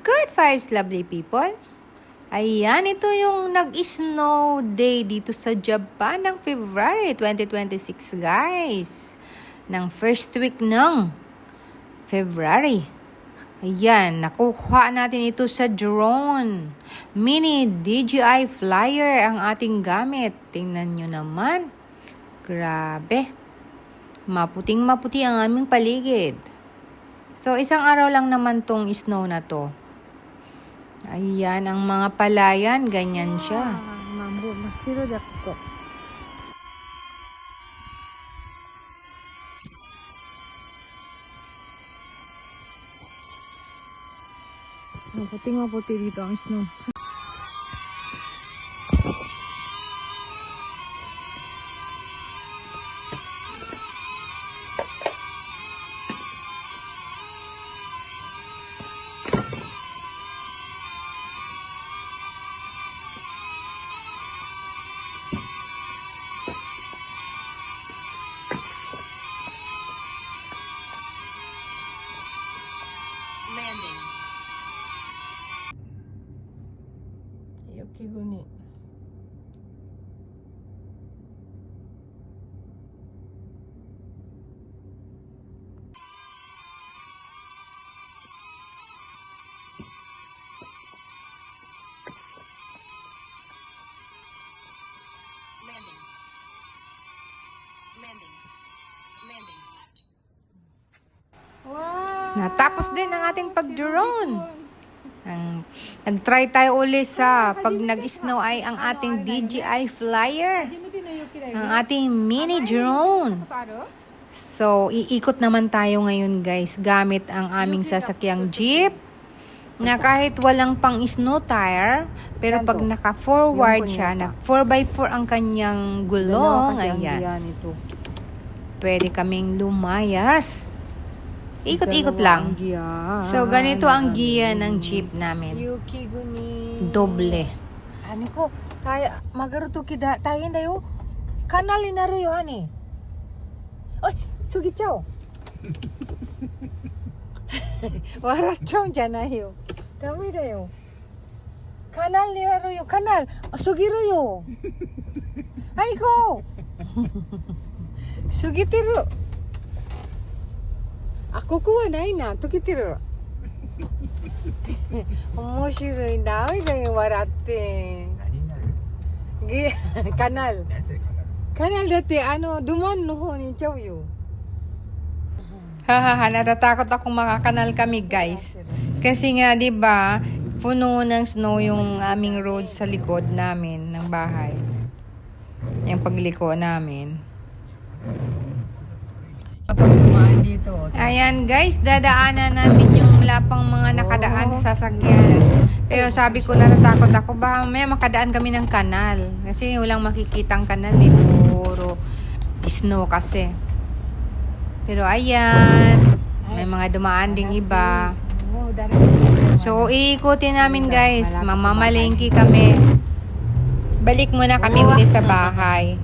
Good vibes, lovely people. Ayan, ito yung nag-snow day dito sa Japan ng February 2026, guys. Ng first week ng February. Ayan, nakuha natin ito sa drone. Mini DJI Flyer ang ating gamit. Tingnan nyo naman. Grabe. Maputing-maputi ang aming paligid. So, isang araw lang naman tong snow na to. Ayan, ang mga palayan, ganyan siya. Mambo, masiro dako. Maputing-maputi dito ang snow. Landing. Yukiguni. Landing. Landing. Landing. Wow! Natapos din ang ating pag-drone. Nag-try tayo uli sa pag nag-snow ay ang ating DJI Flyer. Ang ating mini drone. So, iikot naman tayo ngayon, guys, gamit ang aming sasakyang jeep na kahit walang pang snow tire, pero pag naka-forward siya, na 4x4 ang kanyang gulong, ayan, pwede kaming lumayas. Ikot-ikot lang. So, ganito ang giya ng jeep namin. Yukiguni. Doble. Ani ko, kaya magaruto kida tayo dayo. Kanal na ro yo ani. Oy, sugi chao. Warak chao janayo. Dami dayo. Kanal ni ro yo, kanal. Sugi ro yo. Ay ko. Sugi tiru. Ako kuha na ina, tukitiru. Omoshiroi, dami dayo waratte. Kanal. Kanal dati duman no ho ni chao yo. Hahaha, natatakot akong makakanal kami, guys. Kasi nga, 'di ba, puno ng snow yung aming road sa likod namin ng bahay. Yung pagliko namin. Dito. Ayan, guys, dadaanan namin yung wala pang mga nakadaan sa sasakyan. Pero sabi ko, natatakot ako, baka may makadaan kami ng kanal. Kasi walang makikitang kanal, puro snow kasi. Pero ayan, may mga dumaan ding iba. So, iikutin namin, guys. Mamamalingki kami. Balik muna kami uli sa bahay.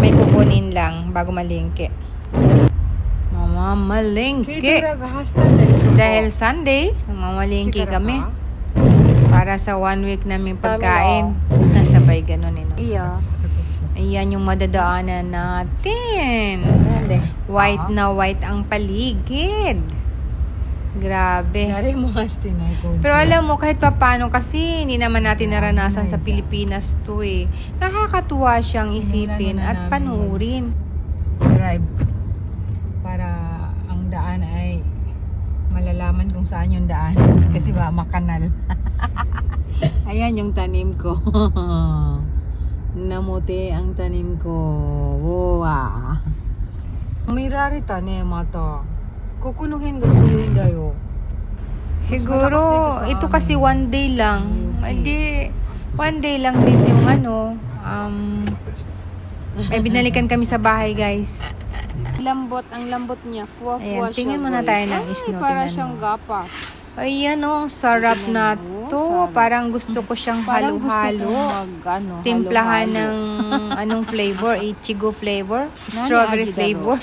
May kukunin lang bago malingki. Mamamalingki. Dahil Sunday, mamamalingki kami. Para sa 1 week namin pagkain. Nasabay ganun no? Iya. Ayan yung madadaanan natin. White na white ang paligid. Grabe. Nari mo hasti na ko. Pero alam mo, kahit papano kasi hindi naman natin naranasan sa Pilipinas to eh. Nakakatuwa siyang isipin at panurin. Drive para ang daan ay malalaman kung saan yung daan kasi ba makanal. Ayan yung tanim ko. Namuti ang tanim ko. Wow. Mirari tanim mata. Kukunuhin gustuhin dayo. Siguro, ito kasi 1 day lang. Hindi, 1 day lang din yung may binalikan kami sa bahay, guys. Ang lambot niya. Ayan, tingin muna tayo ng snow. Para tingnan siyang mo. gapas. Ayan ang sarap na to. Parang gusto ko siyang halo-halo. Timplahan ng anong flavor? Ichigo flavor? Strawberry flavor?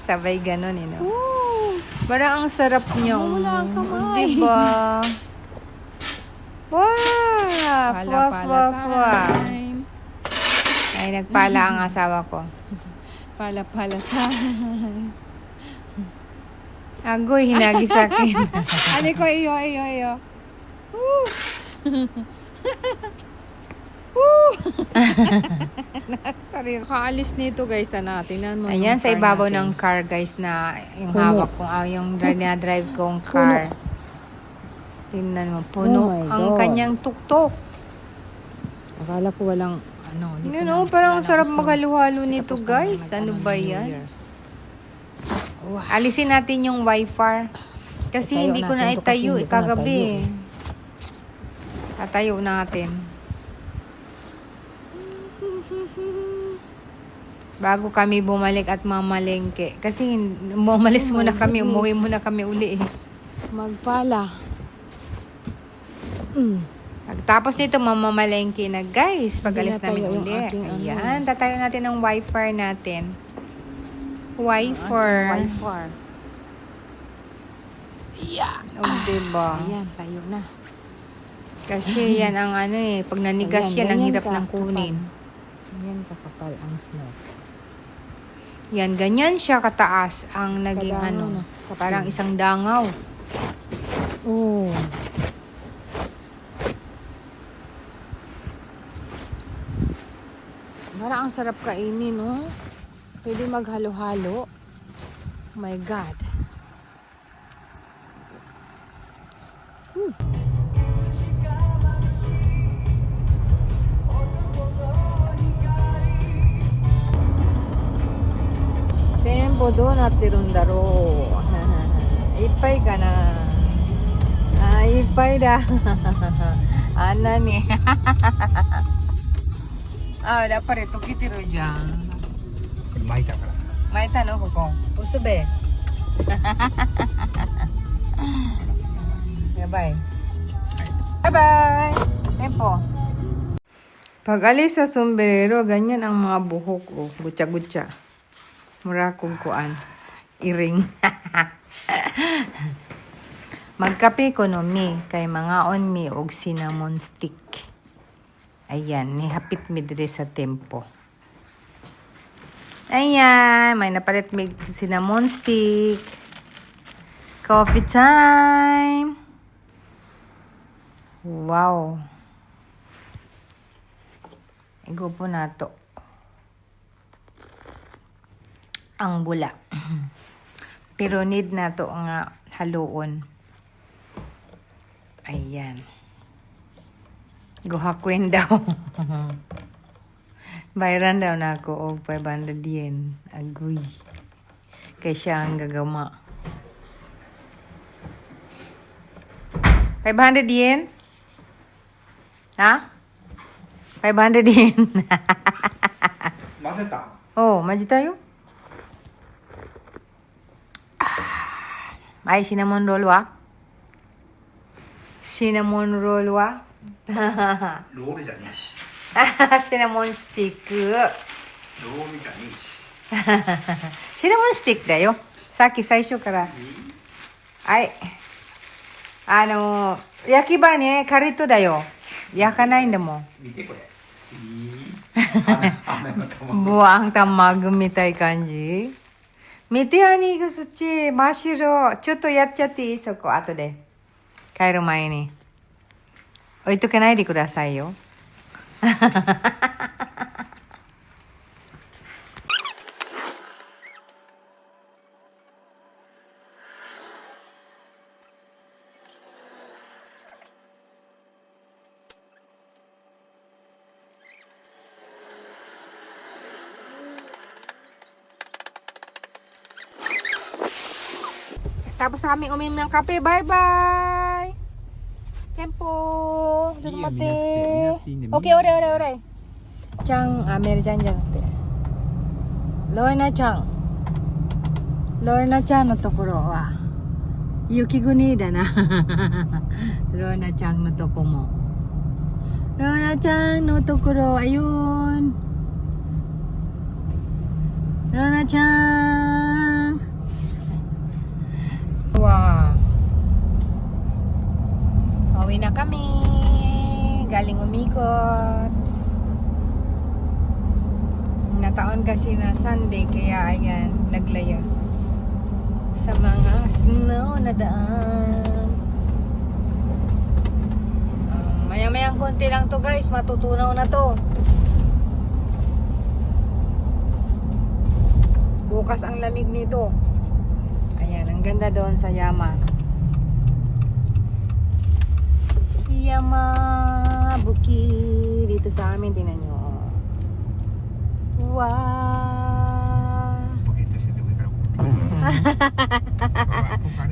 Sabay ganun, no? Parang ang sarap niya. Wala ang kamay. Diba? Pala-pala time. Ay, nagpala ang asawa ko. Pala-pala time. Agoy, hinagi sa akin. Ano ko, iyo. Woo! Woo! Sarili. Kaalis nito guys, tingnan mo. Ayan, yung sa car ibabaw natin. ng car, guys, na yung Puno. hawak ko, yung na-drive kong car. Tingnan mo, puno Oh my ang God. kanyang tuktok. Akala ko walang dito Yun, na, parang wala na sarap snow. maghalo-halo nito, Tapos na guys. Ano ba New yan? Year. Wow. Alisin natin yung Wi-Fi. Kasi Itayo hindi ko na natin to kasi itayo, hindi ko kagabi. natayo. Tatayo natin. Bago kami bumalik at mamalengke. Kasi umalis Oh muna my kami, goodness. umuwi muna kami uli eh. Magpala. Pagtapos nito, mamamalengke na guys. Pag alis Hindi namin natayo yung uli. aking Ayan, tatayo natin ng Wi-Fi natin. Wi-Fi. Wi-Fi. Yeah. O, diba? Ayan, tayo na. Kasi yan ang ano eh. Pag nanigas Ayan, yan, ang ganyan hirap ka, ng kunin. Ayan kakapal ang snow. Yan, ganyan siya kataas ang naging Kadangaw ano. na, kapal. Parang isang dangaw. Oh. Parang ang sarap kainin, no? Pwede maghalo-halo. Oh my God. Tempo do nattirun daro. Ippai ka na. Ippai da. Ana ni. Dapat ito kitiro dyan. 巻いたから。 May tanong ko kung. Usube. Bye. Bye-bye. Tempo. Pag alis sa sombrero, ganyan ang mga buhok ko. Gutya-gutya. Mura kong kuan. Iring. Magkape ko no mi. Kay mga on mi og cinnamon stick. Ayan. Nihapit mi dire sa tempo. Ayan. May napalit mi cinnamon stick. Coffee time. Wow. Igo po na to. Ang bula. Pero need na to nga haluon. Ayan. Guhakwen daw. Bayaran daw na ako og 500 yen. Agoy. Kay siya ang gagama. 500 yen? Ha? 500 yen. 混ぜた Oh, maji tayo. Ay, cinnamon roll wa? Cinnamon roll wa? ロールじゃねえし cinnamon stick. ロールじゃねえし cinnamon stick だよ。さっき最初から。はい。焼き場ね、カリッとだよ。焼かないんだもん。見てこれ雨の玉 Buwang tamag みたい感じ。見てアニーそっち、真っ白。ちょっとやっちゃっていいそこ、後で。帰る前に。置いとけないでくださいよ。Tapos na kami uminom ng kape. Bye-bye! Tempo!ちょっと待って。Okay, ore. ちゃん、メルちゃんじゃなくて。ロイナちゃん。ロイナちゃんのところは、雪国だな。ロイナちゃんのとこも。ロイナちゃんのところ、ayun. ロイナちゃん。Wow. Pauwi na kami. galing umikot. Nataon kasi na Sunday, kaya ayan, naglayas sa mga snow na daan. Maya-mayang konti lang to guys, matutunaw na to. Bukas ang lamig nito. Ayan, ang ganda doon sa Yama. Yama Bukid. Dito sa amin, tingnan nyo. Wow! Poquito se te voy a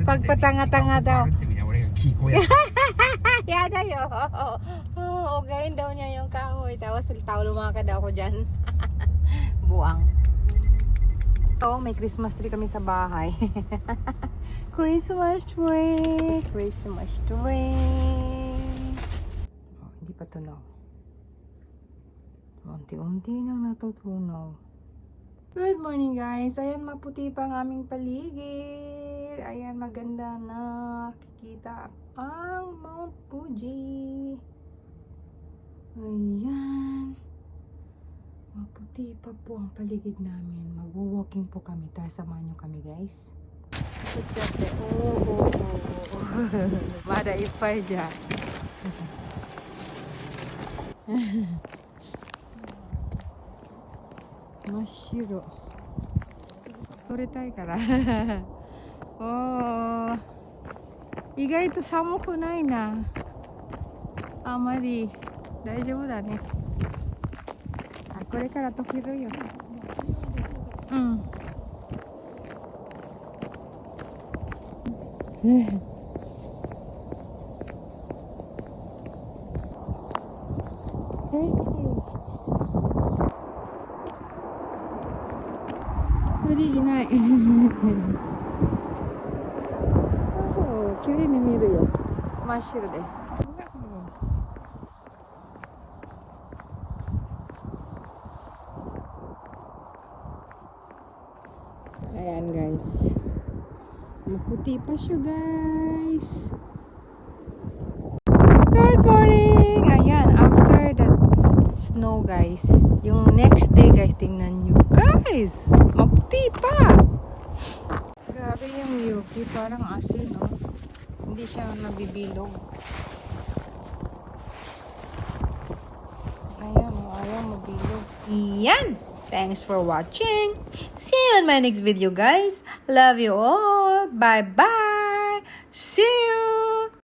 Pagpatanga-tanga daw. Kiko ya. Yada yo. Oo, gayin daw niya yung kahoy. Tapos lumaka daw ako dyan. Buang. Oh, may Christmas tree kami sa bahay. Christmas tree. Christmas tree. Oh, hindi pa tunaw. Unti-unti nang natutunaw. Good morning guys. Ayan, maputi pa ang aming paligid. Ayan, maganda na. Kikita ang Mount Fuji. Ayan. Maputi pa po ang paligid namin. Magwo-walking po kami. Tara, samahan nyo kami guys. Oh. Mada ipay dyan. Mashiro. Toretai kara. Oh. 意外と寒くないな。あまり大丈夫だね。あ、これから溶けるよ。うん。鳥いない。綺麗に見えるよ。真っ白で。Ayan guys. Maputi pa siya guys. Good morning! Ayan, after that snow guys, yung next day guys, tingnan nyo guys, maputi pa. Grabe yung yuki, parang asin oh. Hindi siya nabibilog. Ayan, ayaw mabilog. Yan! Thanks for watching. See you in my next video guys. Love you all. Bye bye. See you.